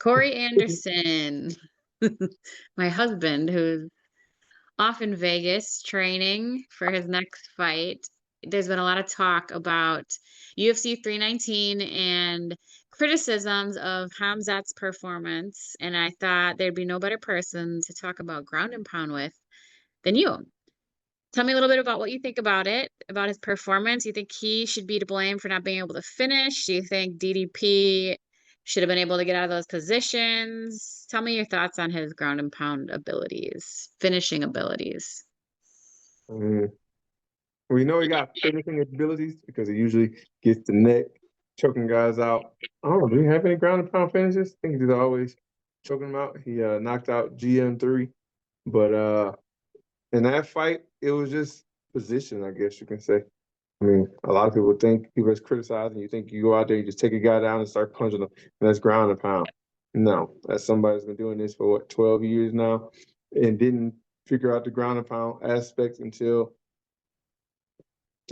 Corey Anderson, my husband, who's off in Vegas training for his next fight. There's been a lot of talk about UFC 319 and criticisms of Hamzat's performance, and I thought there'd be no better person to talk about ground and pound with than you. Tell me a little bit about what you think about it, about his performance. You think he should be to blame for not being able to finish? Do you think DDP should have been able to get out of those positions? Tell me your thoughts on his ground and pound abilities, finishing abilities. Mm. We know he got finishing abilities because he usually gets the neck, choking guys out. I don't know. Do he have any ground and pound finishes? I think he's always choking them out. He knocked out GM3, but in that fight, it was just position, I guess you can say. I mean, a lot of people think people is criticizing. You think you go out there, you just take a guy down and start punching him, and that's ground and pound. No, that's somebody that's been doing this for what 12 years now, and didn't figure out the ground and pound aspect until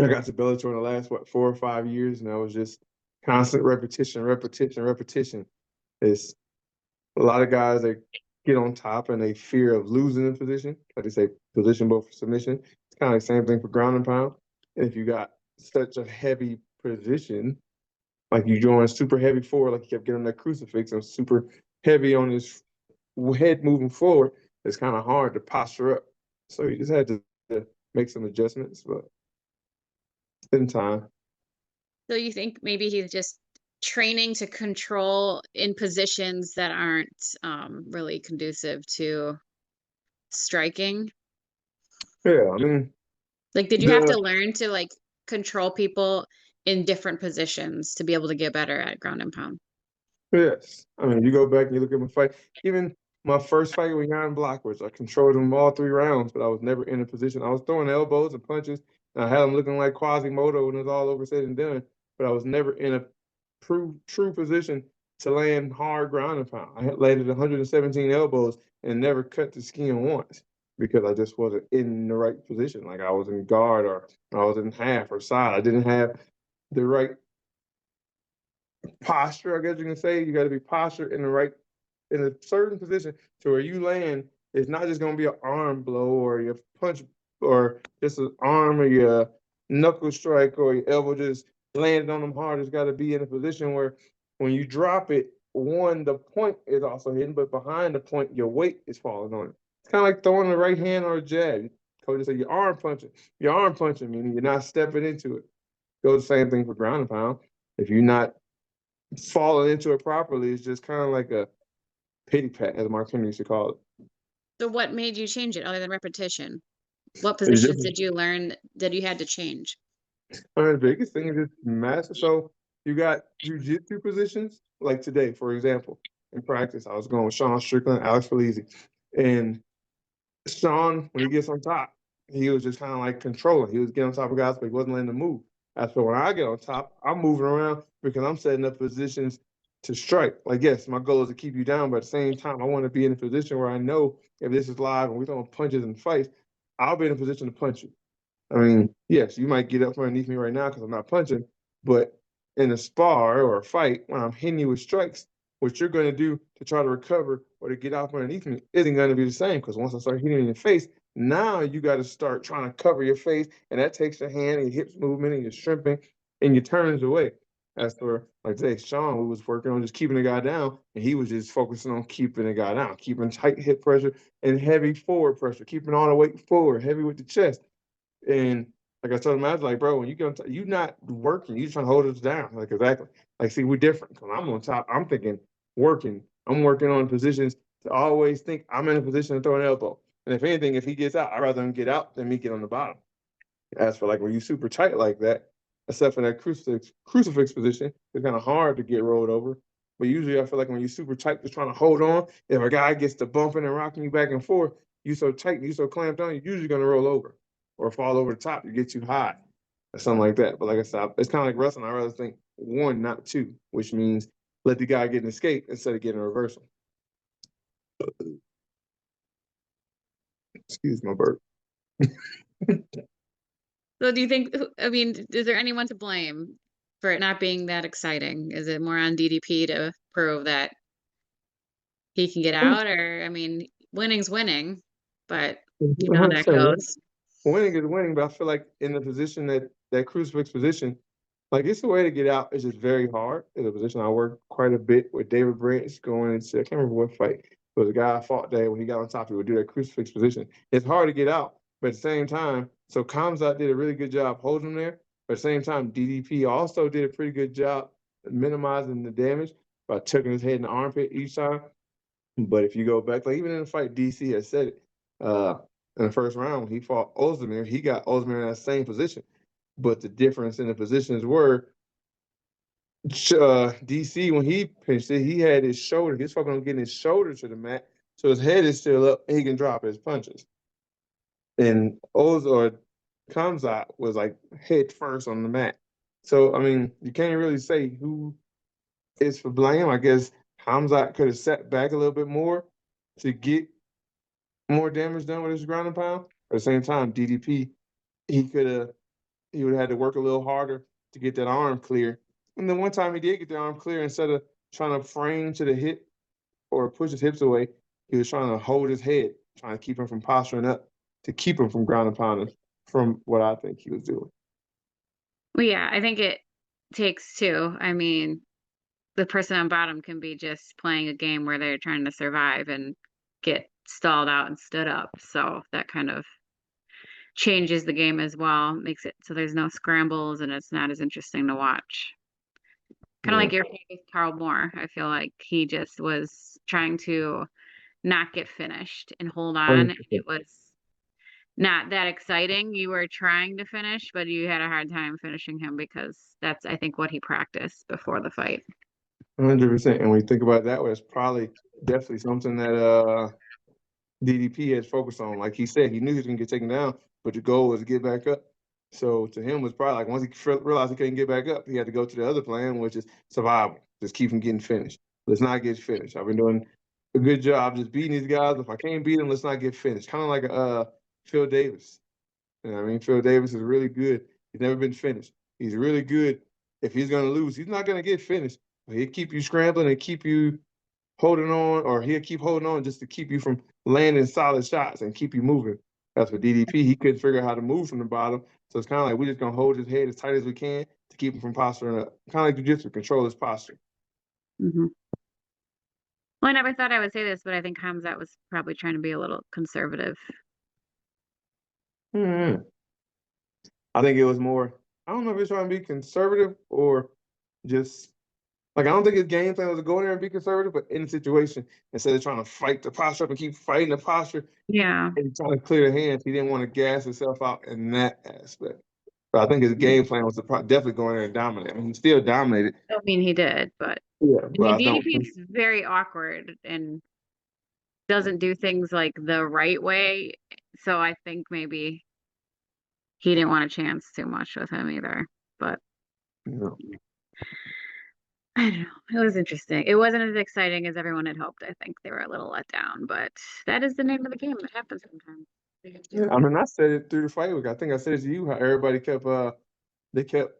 I got to Bellator in the last 4 or 5 years, and I was just constant repetition, repetition, repetition. It's a lot of guys that get on top and they fear of losing the position. Like they say, position both for submission. It's kind of the same thing for ground and pound. And if you got such a heavy position, like you join super heavy forward, like you kept getting that crucifix and super heavy on his head moving forward, it's kind of hard to posture up. So you just had to make some adjustments, but in time. So you think maybe he's just training to control in positions that aren't really conducive to striking? Yeah, I mean, Like, did you have the to learn to like control people in different positions to be able to get better at ground and pound? yes. I mean, you go back and you look at my fight. Even my first fight with Jan Blachowicz, I controlled him all 3 rounds, but I was never in a position. I was throwing elbows and punches, and I had him looking like Quasimodo when it was all over said and done. But I was never in a true position to land hard ground and pound. I had landed 117 elbows and never cut the skin once because I just wasn't in the right position. Like I was in guard or I was in half or side. I didn't have the right posture, I guess you can say. You got to be postured in a certain position to where you land. It's not just going to be an arm blow or your punch or just an arm or your knuckle strike or your elbow just landed on them hard. It's got to be in a position where when you drop it, one, the point is also hidden, but behind the point, your weight is falling on it. It's kind of like throwing a right hand or a jab. Coach said your arm punching. Your arm punching, meaning you're not stepping into it. Goes the same thing for ground and pound. If you're not falling into it properly, it's just kind of like a pity pat, as Mark Henry used to call it. So what made you change it other than repetition? What It's positions just, did you learn that you had to change? I mean, the biggest thing is just massive. So you got jujitsu positions, like today, for example. In practice, I was going with Sean Strickland, Alex Felizi. And Sean, when he gets on top, he was just kind of like controlling. He was getting on top of guys, but he wasn't letting them move. As for when I get on top, I'm moving around because I'm setting up positions to strike. Like, yes, my goal is to keep you down, but at the same time, I want to be in a position where I know if this is live and we're throwing punches and fights, I'll be in a position to punch you. I mean, yes, you might get up from underneath me right now because I'm not punching, but in a spar or a fight, when I'm hitting you with strikes, what you're going to do to try to recover or to get out from underneath me isn't going to be the same because once I start hitting you in the face, now you got to start trying to cover your face, and that takes your hand and your hips movement and your shrimping and your turns away. As for like today, Sean, we was working on just keeping the guy down, and he was just focusing on keeping the guy down, keeping tight hip pressure and heavy forward pressure, keeping all the weight forward, heavy with the chest. And like I told him, I was like, bro, when you get on top, you not working, you just trying to hold us down. Like, exactly. Like, see, we're different. When I'm on top, I'm thinking working. I'm working on positions to always think I'm in a position to throw an elbow. And if anything, if he gets out, I'd rather him get out than me get on the bottom. As for like when you super tight like that, except for that crucifix position, it's kind of hard to get rolled over. But usually I feel like when you're super tight, just trying to hold on, if a guy gets to bumping and rocking you back and forth, you so tight, you so clamped on, you're usually gonna roll over or fall over the top, you get too high or something like that. But like I said, it's kind of like wrestling. I rather think one, not two, which means let the guy get an escape instead of getting a reversal. Excuse my burp. So do you think, I mean, is there anyone to blame for it not being that exciting? Is it more on DDP to prove that he can get out, or I mean, winning's winning, but you know how that 100%. goes. Winning is winning, but I feel like in the position that crucifix position, like it's the way to get out. It's just very hard. It's a position I worked quite a bit with David Branch going into, I can't remember what fight. But the guy I fought there when he got on top, he would do that crucifix position. It's hard to get out, but at the same time, so Kamzat did a really good job holding him there. But at the same time, DDP also did a pretty good job minimizing the damage by tucking his head in the armpit each time. But if you go back, like even in the fight, DC has said it. In the first round, when he fought Ozdemir, he got Ozdemir in that same position. But the difference in the positions were DC, when he pinched it, he had his shoulder, he's fucking on getting his shoulder to the mat. So his head is still up and he can drop his punches. And Oz or Kamzat was like head first on the mat. So, I mean, you can't really say who is for blame. I guess Kamzat could have sat back a little bit more to get more damage done with his ground and pound. At the same time, DDP, he would have had to work a little harder to get that arm clear. And then one time he did get the arm clear, instead of trying to frame to the hip or push his hips away, he was trying to hold his head, trying to keep him from posturing up, to keep him from ground and pounding, from what I think he was doing. Well, yeah, I think it takes two. I mean, the person on bottom can be just playing a game where they're trying to survive and get stalled out and stood up. So that kind of changes the game as well, makes it so there's no scrambles and it's not as interesting to watch. Kind of Yeah. like your fight with Carl Moore. I feel like he just was trying to not get finished and hold on. It was not that exciting. You were trying to finish, but you had a hard time finishing him because that's, I think, what he practiced before the fight. 100%. And when you think about it that way, it's probably definitely something that DDP has focused on. Like he said, he knew he was gonna get taken down, but the goal was to get back up. So to him was probably like once he realized he couldn't get back up, he had to go to the other plan, which is survival. Just keep him getting finished. Let's not get finished. I've been doing a good job just beating these guys. If I can't beat them, let's not get finished. Kind of like Phil Davis. You know what I mean? Phil Davis is really good. He's never been finished. He's really good. If he's gonna lose, he's not gonna get finished. But he'll keep you scrambling and keep you holding on, or he'll keep holding on just to keep you from landing solid shots and keep you moving. That's what DDP. He couldn't figure out how to move from the bottom. So it's kind of like we're just gonna hold his head as tight as we can to keep him from posturing up. Kind of like jiu-jitsu, control his posture. Hmm. Well, I never thought I would say this, but I think Hamzat was probably trying to be a little conservative. Hmm. I think it was more. I don't know if he's trying to be conservative or just like I don't think his game plan was to go in there and be conservative, but in the situation, instead of trying to fight the posture up and keep fighting the posture, Yeah. and trying to clear the hands, he didn't want to gas himself out in that aspect. But I think his game plan was to definitely go in there and dominate. I mean, he still dominated. I mean, he did, but Yeah, I but mean, I don't DDP think. is very awkward and doesn't do things like the right way. So I think maybe he didn't want to chance too much with him either. But You know. I don't know. It was interesting. It wasn't as exciting as everyone had hoped. I think they were a little let down, but that is the name of the game. It happens sometimes. Yeah, I mean, I said it through the fight week. I think I said it to you how everybody kept they kept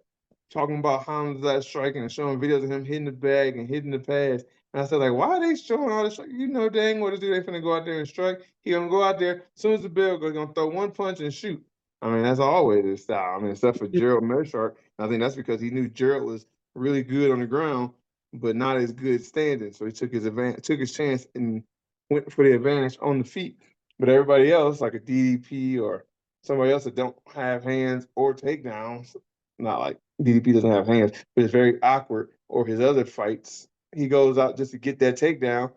talking about Hamza striking and showing videos of him hitting the bag and hitting the pass. And I said, like, why are they showing all this? You know, dang what to do. They finna go out there and strike. He gonna go out there as soon as the bell goes, gonna throw one punch and shoot. I mean, that's always his style. I mean, except for Gerald Mershark. I think that's because he knew Gerald was really good on the ground, but not as good standing. So he took his chance, and went for the advantage on the feet. But everybody else, like a DDP or somebody else that don't have hands or takedowns, not like DDP doesn't have hands, but it's very awkward. Or his other fights, he goes out just to get that takedown.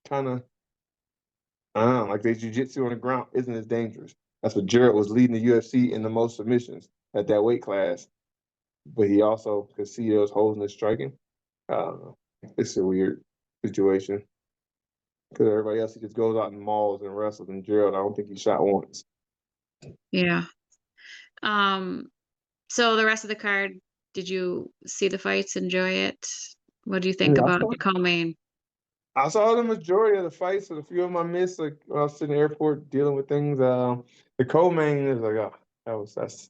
Kind of, I don't know, like the jiu-jitsu on the ground isn't as dangerous. That's what Jarrett was leading the UFC in the most submissions at that weight class. But he also could see those holes in his striking. I don't know. It's a weird situation because everybody else he just goes out and mauls and wrestles. And Gerald, I don't think he shot once. Yeah. Um, so the rest of the card, did you see the fights, enjoy it? What do you think Yeah, about the co-main? I saw the majority of the fights, and a few of them I missed. Like when I was in the airport dealing with things. The co-main is like, oh, that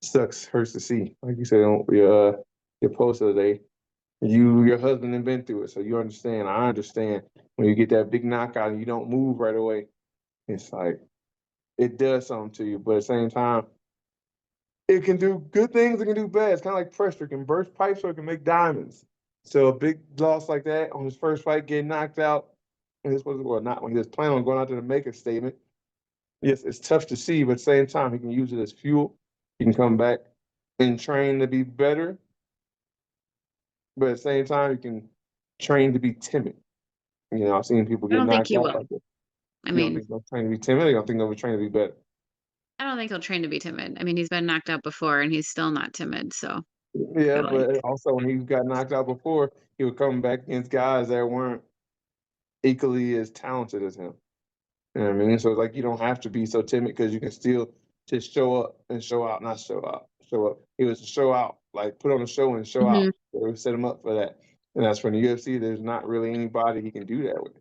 sucks, hurts to see. Like you said on your post the other day, Your husband have been through it, so you understand. I understand when you get that big knockout and you don't move right away. It's like it does something to you, but at the same time, it can do good things. It can do bad. It's kind of like pressure. It can burst pipes or it can make diamonds. So a big loss like that on his first fight, getting knocked out, and this was well not when he was planning on going out there to make a statement. Yes, it's tough to see, but at the same time, he can use it as fuel. He can come back and train to be better, but at the same time, he can train to be timid. I've seen people I get don't think knocked he out will. like that. I You don't mean, think they'll train to be timid? You don't think they'll train to be better? I don't think he'll train to be timid. I mean, he's been knocked out before and he's still not timid, so I Yeah, feel like but also when he got knocked out before, he would come back against guys that weren't equally as talented as him. You know what I mean? So it's like you don't have to be so timid because you can still just show up and show out, not show out, show up. He was to show out, like put on a show and show Mhm, out. They would set him up for that. And that's for the UFC. There's not really anybody he can do that with.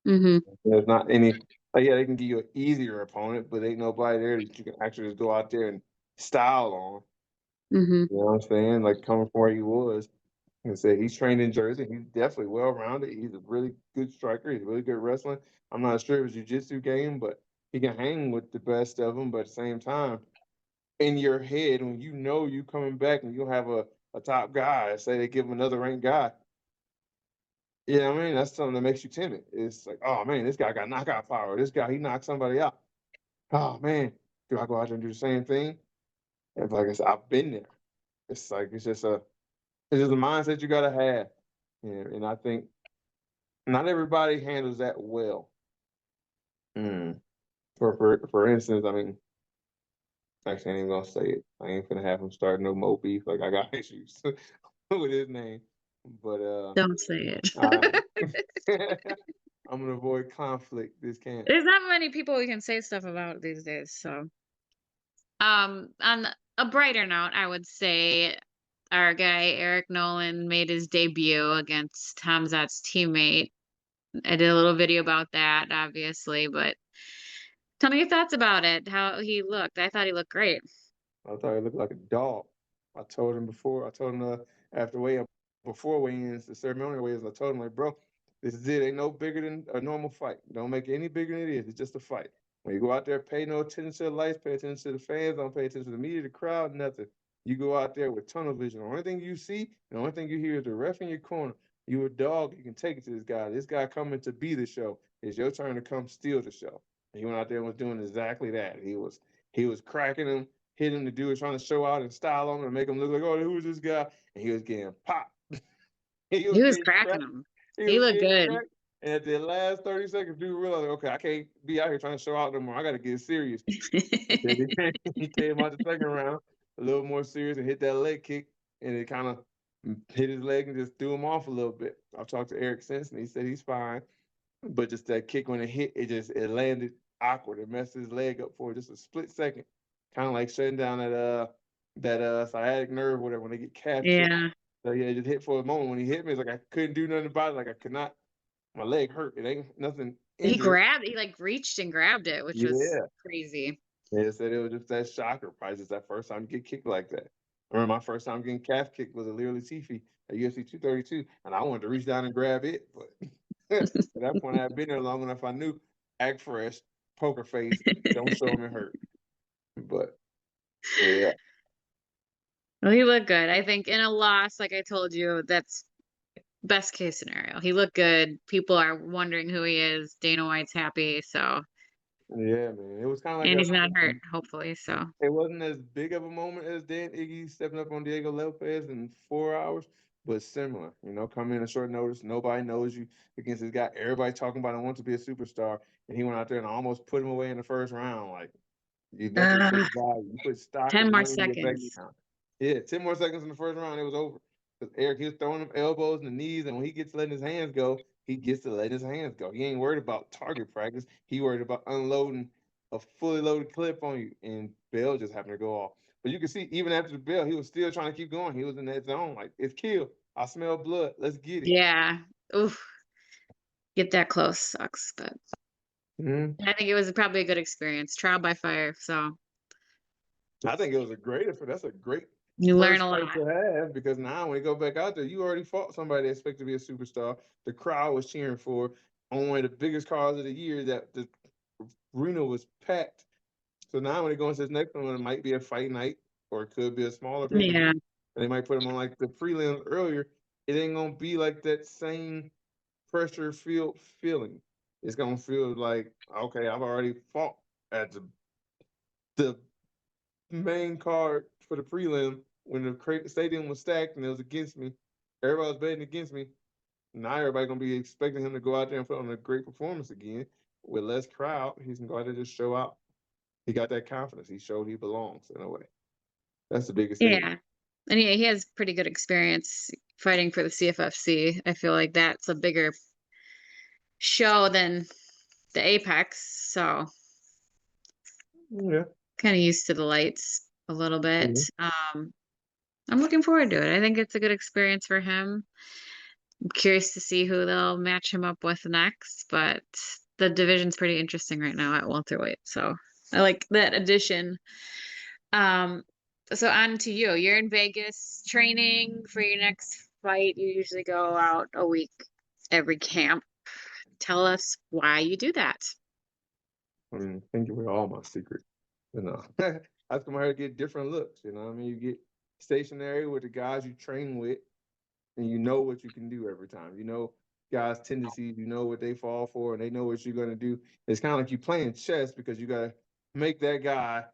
mhm, There's not any. Like, yeah, they can give you an easier opponent, but ain't nobody there that you can actually just go out there and style on. mhm. You know what I'm saying? Like coming from where he was. And say he's trained in Jersey. He's definitely well rounded. He's a really good striker. He's really good wrestling. I'm not sure of his jiu-jitsu game, but he can hang with the best of them. But at the same time, in your head, when you know you coming back and you'll have a top guy, say they give him another ranked guy, you know what I mean? That's something that makes you timid. It's like, oh man, this guy got knockout power. This guy, he knocked somebody out. Oh man, do I go out there and do the same thing? And like I said, I've been there. It's like it's just a mindset you gotta have. And I think not everybody handles that well. Mm. For instance, I mean, actually, I ain't even gonna say it. I ain't finna have him start no more beef. Like I got issues with his name, but Don't say I, it. I'm gonna avoid conflict. This can't. There's not many people we can say stuff about these days, so. On a brighter note, I would say our guy Eric Nolan made his debut against Hamzat's teammate. I did a little video about that, obviously, but tell me your thoughts about it, how he looked. I thought he looked great. I thought he looked like a dog. I told him before. I told him after weigh before weigh-ins, the ceremonial weigh-ins. I told him like, bro, this is it. Ain't no bigger than a normal fight. Don't make it any bigger than it is. It's just a fight. When you go out there, pay no attention to the lights, pay attention to the fans, don't pay attention to the media, the crowd, nothing. You go out there with tunnel vision. The only thing you see, the only thing you hear is the ref in your corner. You a dog, you can take it to this guy. This guy coming to be the show. It's your turn to come steal the show. And he went out there and was doing exactly that. He was cracking him, hitting the dude, trying to show out and style on him and make him look like, oh, who's this guy? And he was getting popped. he was He was getting cracking cracked. him. He He was looked getting good. cracked. And at the last 30 seconds, dude realized, like, okay, I can't be out here trying to show out no more. I got to get serious. And then he came out the second round a little more serious and hit that leg kick. And it kind of hit his leg and just threw him off a little bit. I've talked to Eric since, and he said he's fine. But just that kick when it hit, it landed awkward. It messed his leg up for just a split second. Kind of like shutting down that sciatic nerve, whatever, when they get calf kicked. Yeah. So yeah, it just hit for a moment. When he hit me, it's like I couldn't do nothing about it. Like I could not. My leg hurt. It ain't nothing injured. He like reached and grabbed it, which was Yeah. crazy. They said it was just that shocker. Probably just that first time you get kicked like that. I remember my first time getting calf kicked was a Leo Latifi at UFC 232, and I wanted to reach down and grab it, but at that point I had been there long enough. I knew act fresh, poker face, don't show them it hurt. But yeah, Well, he looked good. I think in a loss, like I told you, that's best case scenario. He looked good. People are wondering who he is. Dana White's happy, so yeah, man. It was kind of like and he's not a hurt, hopefully. So It wasn't as big of a moment as Dan Iggy stepping up on Diego Lopez in 4 hours, but similar. Coming in a short notice, nobody knows you against this guy. Everybody talking about him wants to be a superstar, and he went out there and almost put him away in the first round. Like that's what uh, takes value. You put stock 10 and more money in your bank seconds. account. Yeah, 10 more seconds in the first round, it was over. Because Eric, he was throwing them elbows and the knees, and when he gets letting his hands go, he gets to let his hands go. He ain't worried about target practice. He worried about unloading a fully loaded clip on you, and Bell just happened to go off. But you can see, even after the bell, he was still trying to keep going. He was in that zone, like it's kill. I smell blood. Let's get it. Yeah. Oof. Get that close sucks, but Mhm. I think it was probably a good experience. Trial by fire. So I think it was a great effort. That's a great. You learn first a fight lot. to have, because now when you go back out there, you already fought somebody that expected to be a superstar. The crowd was cheering for on one of the biggest cards of the year, that the arena was packed. So now when they go into this next one, it might be a fight night, or it could be a smaller pay per Yeah. view, and they might put them on like the prelims earlier. It ain't gonna be like that same pressure filled feeling. It's gonna feel like, okay, I've already fought at the main card for the prelim when the stadium was stacked and it was against me. Everybody was betting against me. Now everybody gonna be expecting him to go out there and put on a great performance again with less crowd. He's gonna go out there and just show out. He got that confidence. He showed he belongs in a way. That's the biggest thing. Yeah. And he has pretty good experience fighting for the CFFC. I feel like that's a bigger show than the Apex, so Yeah. kinda used to the lights a little bit. Mhm. I'm looking forward to it. I think it's a good experience for him. I'm curious to see who they'll match him up with next, but the division's pretty interesting right now at welterweight, so I like that addition. Um, so on to you. You're in Vegas training for your next fight. You usually go out a week every camp. Tell us why you do that. I mean, thank you for all my secret. You know, I come out here to get different looks. You know what I mean? You get stationary with the guys you train with, and you know what you can do every time. You know guys' tendencies, you know what they fall for, and they know what you're going to do. It's kind of like you playing chess, because you got to make that guy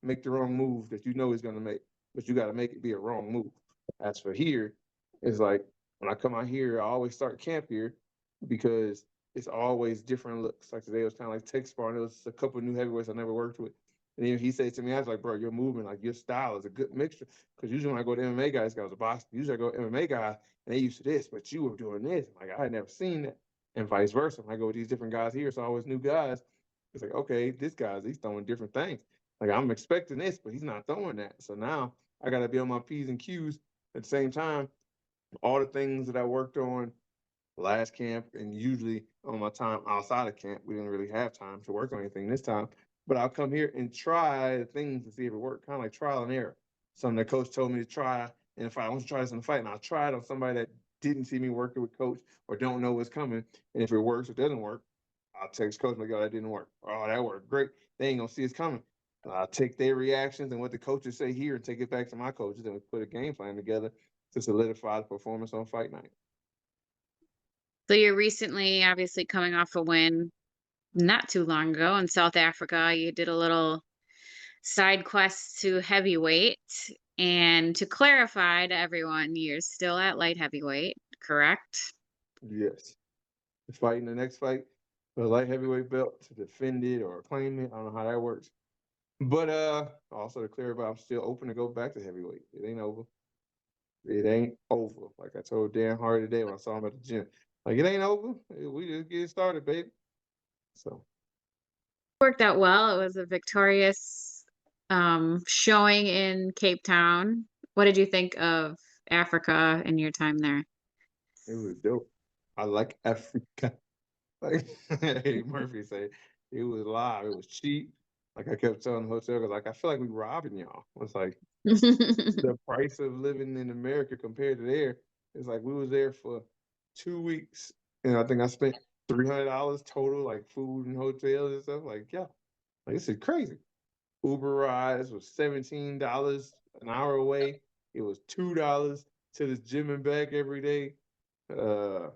make the wrong move that you know he's going to make, but you got to make it be a wrong move. As for here, it's like when I come out here, I always start camp here because it's always different looks. Like today was kind of like tech sparring. There was a couple of new heavyweights I never worked with. And then he said to me, I was like, bro, your movement, like your style is a good mixture. Because usually when I go to MMA guys, I was a boxer. Usually I go to MMA guys and they used to this, but you were doing this. Like I had never seen that. And vice versa. When I go with these different guys here, it's always new guys. It's like, okay, this guy's he's throwing different things. Like I'm expecting this, but he's not throwing that. So now I gotta be on my P's and Q's at the same time. All the things that I worked on last camp, and usually on my time outside of camp, we didn't really have time to work on anything this time. But I'll come here and try the things to see if it works, kind of like trial and error. Something the coach told me to try, and if I want to try this in a fight, and I'll try it on somebody that didn't see me working with coach or don't know what's coming. And if it works or doesn't work, I'll text coach like, "Oh, that didn't work. Oh, that worked great. They ain't gonna see it's coming." I'll take their reactions and what the coaches say here and take it back to my coaches, and we put a game plan together to solidify the performance on fight night. So you're recently obviously coming off a win not too long ago in South Africa. You did a little side quest to heavyweight. And to clarify to everyone, you're still at light heavyweight, correct? Yes. Fighting the next fight for the light heavyweight belt to defend it or claim it. I don't know how that works. But also to clarify, I'm still open to go back to heavyweight. It ain't over. It ain't over. Like I told Dan Hardy today when I saw him at the gym. Like it ain't over. We just getting started, baby. So Worked out well. It was a victorious showing in Cape Town. What did you think of Africa and your time there? it was dope. I like Africa. Like Eddie Murphy said, it was live. It was cheap. Like I kept telling the hotel, cause like I feel like we robbing y'all. It's like the price of living in America compared to there, it's like we was there for 2 weeks, and I think I spent $300 total, like food and hotels and stuff. Like, yeah, like this is crazy. Uber rides was $17 an hour away. It was $2 to this gym and back every day. Uh,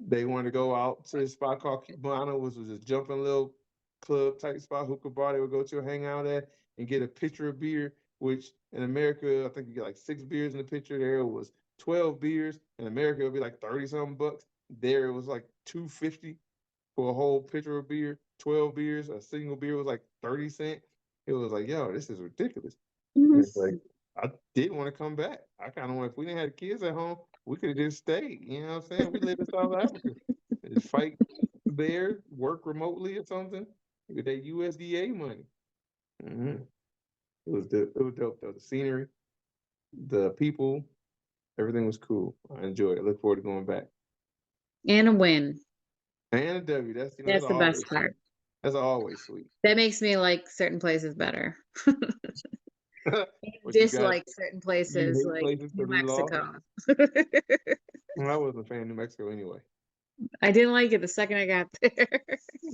they wanted to go out to this spot called Cubana, which was a jumping little club type spot, hookah bar they would go to hang out at and get a pitcher of beer, which in America, I think you get like 6 beers in the pitcher. There it was 12 beers. In America, it would be like 30 something bucks. There it was like 250 for a whole pitcher of beer, 12 beers. A single beer was like 30 cents. It was like, yo, this is ridiculous. And it's like, I did want to come back. I kind of want, if we didn't have kids at home, we could have just stayed. You know what I'm saying? We live in South Africa. Just fight there, work remotely or something. Get that USDA money. hmm It was dope. It was dope though. The scenery, the people, everything was cool. I enjoyed it. I look forward to going back. And a win. And a W. That's That's the best always sweet. part. That's always sweet. That makes me like certain places better. You But dislike certain you places hate like places New because we lost. Mexico. Well, I wasn't a fan of New Mexico anyway. I didn't like it the second I got there.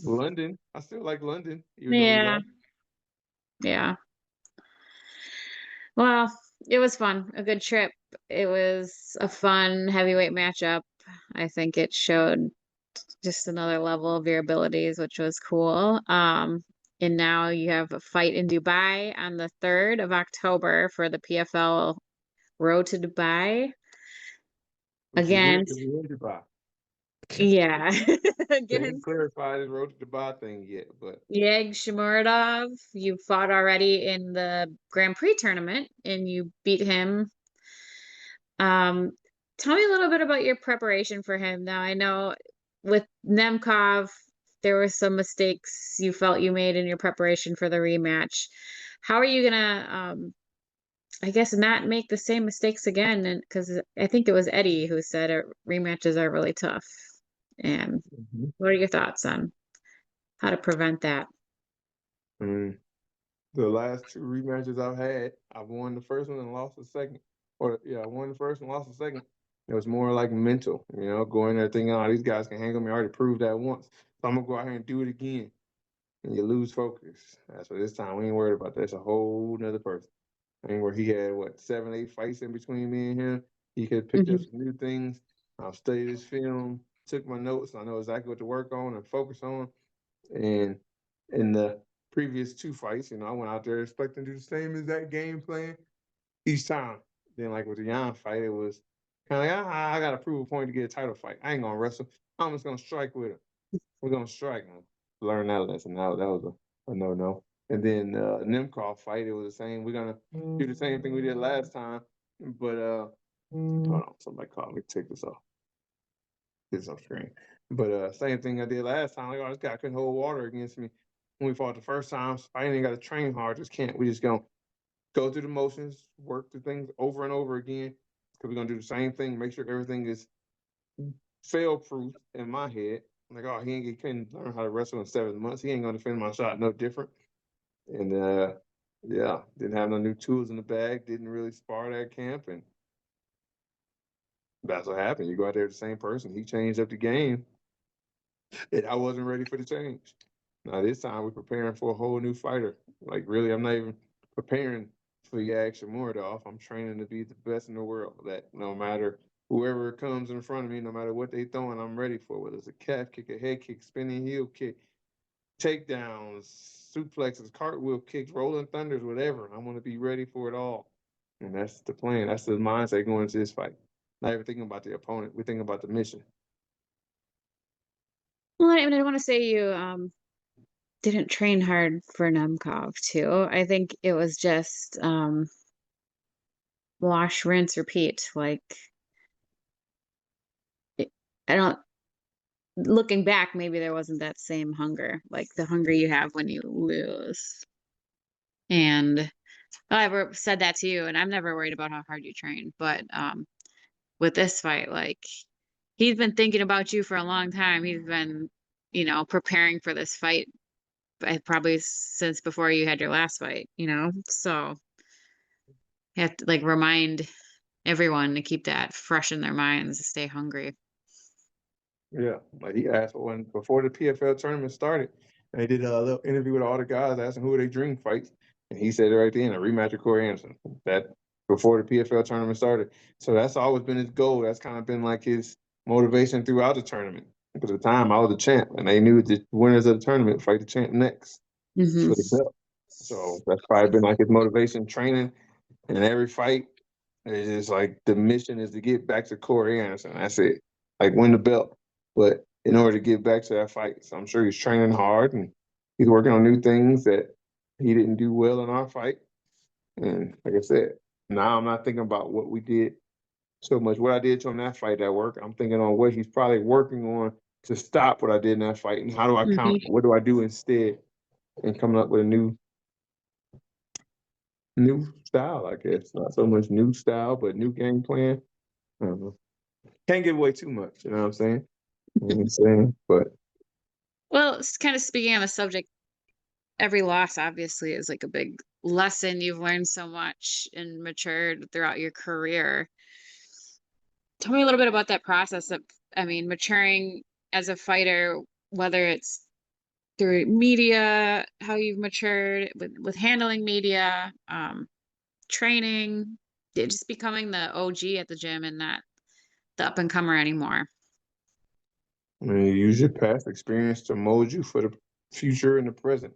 London, I still like London, even though we Yeah, lost. yeah. Well, it was fun, a good trip. It was a fun heavyweight matchup. I think it showed just another level of your abilities, which was cool. And now you have a fight in Dubai on the 3rd of October for the PFL Road to Dubai Which is weird because against, we had Dubai. yeah, They didn't against clarify the road to Dubai thing yet, but Yeg Shamuradov. You fought already in the Grand Prix tournament and you beat him. Um, Tell me a little bit about your preparation for him. Now, I know with Nemkov, there were some mistakes you felt you made in your preparation for the rematch. How are you gonna, I guess, not make the same mistakes again? And because I think it was Eddie who said rematches are really tough. And Mhm. what are your thoughts on how to prevent that? I mean, the last two rematches I've had, I've won the first one and lost the second. Or yeah, I won the first and lost the second. It was more like mental, going there thinking, oh, these guys can hang on me. I already proved that once. So I'm gonna go out here and do it again. And you lose focus. That's what this time we ain't worried about that. It's a whole nother person. I mean, where he had what 7, 8 fights in between me and him. He could have picked up Hmm. some new things. I've studied his film, took my notes. I know exactly what to work on and focus on. And in the previous two fights, I went out there expecting to do the same exact game plan each time. Then, like with the Yan fight, it was kind of like, I got to prove a point to get a title fight. I ain't gonna wrestle. I'm just gonna strike with him. We're gonna strike him. Learn that lesson. Now that was a no no. And then Nemkov fight, it was the same. We're gonna do the same thing we did last time, but hold on, somebody called me. Take this off. This off screen. But same thing I did last time. Like, oh, this guy couldn't hold water against me when we fought the first time. So I ain't got to train hard. Just can't. We just gonna go through the motions, work through things over and over again. Because we're gonna do the same thing. Make sure everything is fail proof in my head. Like, oh, he couldn't learn how to wrestle in 7 months. He ain't gonna defend my shot no different. And yeah, didn't have no new tools in the bag. Didn't really spar that camp, and that's what happened. You go out there with the same person. He changed up the game, and I wasn't ready for the change. Now this time we're preparing for a whole new fighter. Like really, I'm not even preparing for Yag Shamuradov. I'm training to be the best in the world. That no matter whoever comes in front of me, no matter what they throwing, I'm ready for. Whether it's a calf kick, a head kick, spinning heel kick, takedowns, suplexes, cartwheel kicks, rolling thunders, whatever. I want to be ready for it all. And that's the plan. That's the mindset going into this fight. Not even thinking about the opponent. We're thinking about the mission. Well, I mean, I want to say you didn't train hard for Nemkov too. I think it was just wash, rinse, repeat. Like it, I don't looking back, maybe there wasn't that same hunger, like the hunger you have when you lose. And I ever said that to you, and I'm never worried about how hard you train. But with this fight, like he's been thinking about you for a long time. He's been, preparing for this fight probably since before you had your last fight. So you have to like remind everyone to keep that fresh in their minds to stay hungry. Yeah, like he asked one before the PFL tournament started. And they did a little interview with all the guys asking who they dream fights. And he said it right then, a rematch with Corey Anderson. That before the PFL tournament started. So that's always been his goal. That's kind of been like his motivation throughout the tournament. Because at the time I was the champ and they knew the winners of the tournament fight the champ next Hmm. for the belt. So that's probably been like his motivation training. And every fight, it's just like the mission is to get back to Corey Anderson. That's it. Like win the belt. But in order to get back to that fight, so I'm sure he's training hard and he's working on new things that he didn't do well in our fight. And like I said, now I'm not thinking about what we did so much, what I did to him in that fight that worked. I'm thinking on what he's probably working on to stop what I did in that fight and how do I Hmm. counter? What do I do instead? And coming up with a new style, I guess. Not so much new style, but new game plan. I don't know. Can't give away too much, you know what I'm saying? You know what I'm saying? But Well, it's kind of speaking on the subject, every loss obviously is like a big lesson you've learned so much and matured throughout your career. Tell me a little bit about that process of, I mean, maturing as a fighter, whether it's through media, how you've matured with handling media, training, just becoming the OG at the gym and not the up and comer anymore. I mean, you use your past experience to mold you for the future and the present.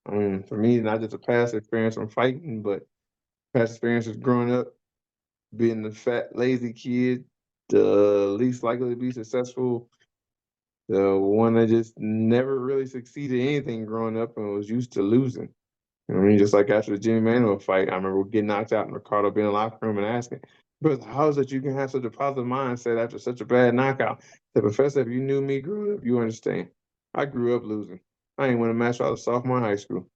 I mean, for me, not just a past experience from fighting, but past experiences growing up, being the fat, lazy kid, the least likely to be successful, the one that just never really succeeded in anything growing up and was used to losing. You know what I mean? Just like after the Jimmy Manuel fight, I remember getting knocked out and Ricardo being in the locker room and asking, "Brother, how is it you can have such a positive mindset after such a bad knockout?" The professor, if you knew me growing up, you understand. I grew up losing. I ain't win a match till I was a sophomore in high school.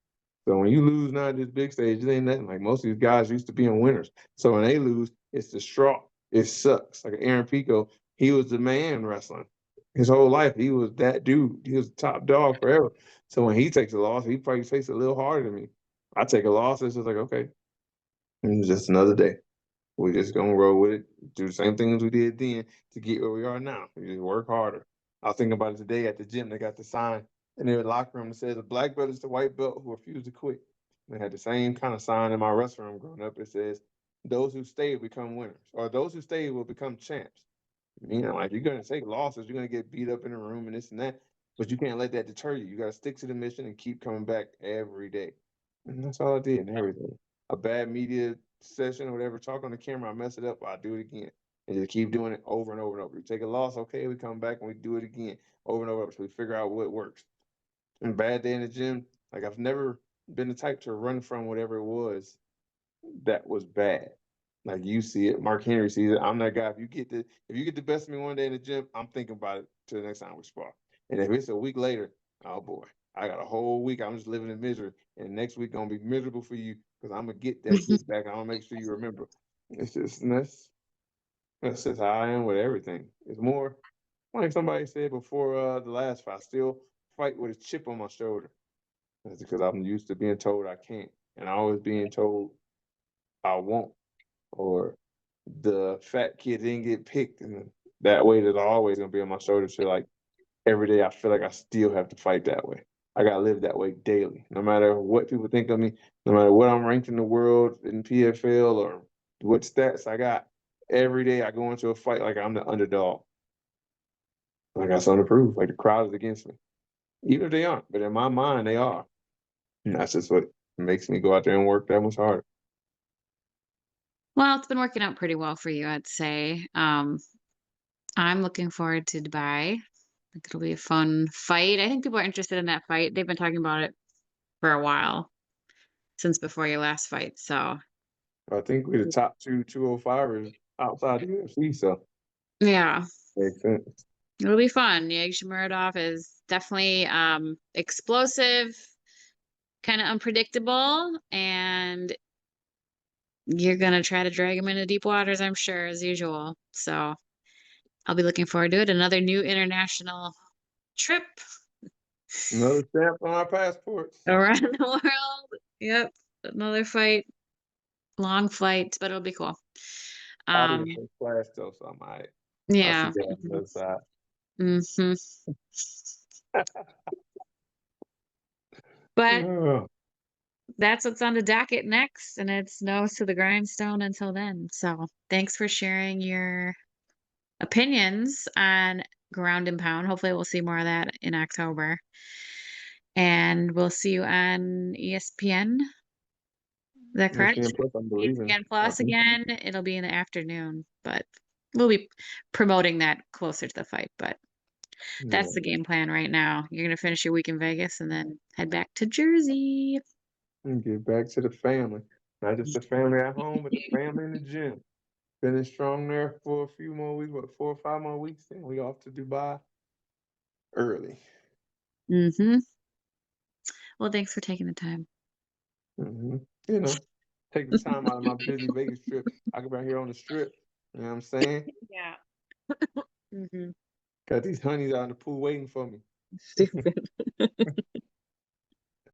So when you lose now at this big stage, it ain't nothing. Like most of these guys used to being winners. So when they lose, it's distraught. It sucks. Like Aaron Pico, he was the man wrestling. His whole life, he was that dude. He was the top dog forever. So when he takes a loss, he probably takes it a little harder than me. I take a loss, it's just like, okay, it's just another day. We just gonna roll with it, do the same things we did then to get where we are now. We just work harder. I was thinking about it today at the gym. They got the sign in their locker room that says, "The black belt is the white belt who refuse to quit." They had the same kind of sign in my wrestling room growing up. It says, "Those who stay become winners," or "Those who stay will become champs." You know, like you're gonna take losses, you're gonna get beat up in the room and this and that, but you can't let that deter you. You gotta stick to the mission and keep coming back every day. And that's all I did and everything. A bad media session or whatever, talk on the camera, I mess it up, I do it again. And just keep doing it over and over and over. We take a loss, okay, we come back and we do it again over and over so we figure out what works. And bad day in the gym, like I've never been the type to run from whatever it was that was bad. Like you see it, Mark Henry sees it. I'm that guy. If you get the best of me one day in the gym, I'm thinking about it till the next time we spar. And if it's a week later, oh boy, I got a whole week. I'm just living in misery, and next week gonna be miserable for you because I'm gonna get that get back. I'm gonna make sure you remember. It's just that's just how I am with everything. It's more like somebody said before the last fight. I still fight with a chip on my shoulder. That's because I'm used to being told I can't, and I always being told I won't, or the fat kid didn't get picked, and that weight is always gonna be on my shoulders. So like every day, I feel like I still have to fight that way. I gotta live that way daily, no matter what people think of me, no matter what I'm ranked in the world in PFL or what stats I got. Every day, I go into a fight like I'm the underdog. I got something to prove. Like the crowd is against me, even if they aren't. But in my mind, they are. And that's just what makes me go out there and work that much harder. Well, it's been working out pretty well for you, I'd say. I'm looking forward to Dubai. I think it'll be a fun fight. I think people are interested in that fight. They've been talking about it for a while, since before your last fight. So, I think we're the top 205ers outside the UFC, so yeah, makes sense. it'll be fun. Yeah, Muradov is definitely explosive, kind of unpredictable, and you're gonna try to drag him into deep waters, I'm sure, as usual. So, I'll be looking forward to it. Another new international trip Another stamp on our passports. around the world. Yep, another fight, long flight, but it'll be cool. Body Um, is so flash though, so I'm alright. I see yeah. that on the other side. Hmm. But Oh, that's what's on the docket next, and it's nose to the grindstone until then. So thanks for sharing your opinions on ground and pound. Hopefully, we'll see more of that in October. And we'll see you on ESPN. Is that ESPN correct? Plus, I'm believing. ESPN I Plus think. again. It'll be in the afternoon, but we'll be promoting that closer to the fight. But Yeah. that's the game plan right now. You're gonna finish your week in Vegas and then head back to Jersey. And get back to the family. Not just the family at home, but the family in the gym. Finish strong there for a few more weeks, what, 4 or 5 more weeks, then we off to Dubai early. Hmm. Well, thanks for taking the time. hmm You know, take the time out of my busy Vegas trip. I can be out here on the strip. You know what I'm saying? Yeah. Hmm. Got these honeys out in the pool waiting for me. Stupid.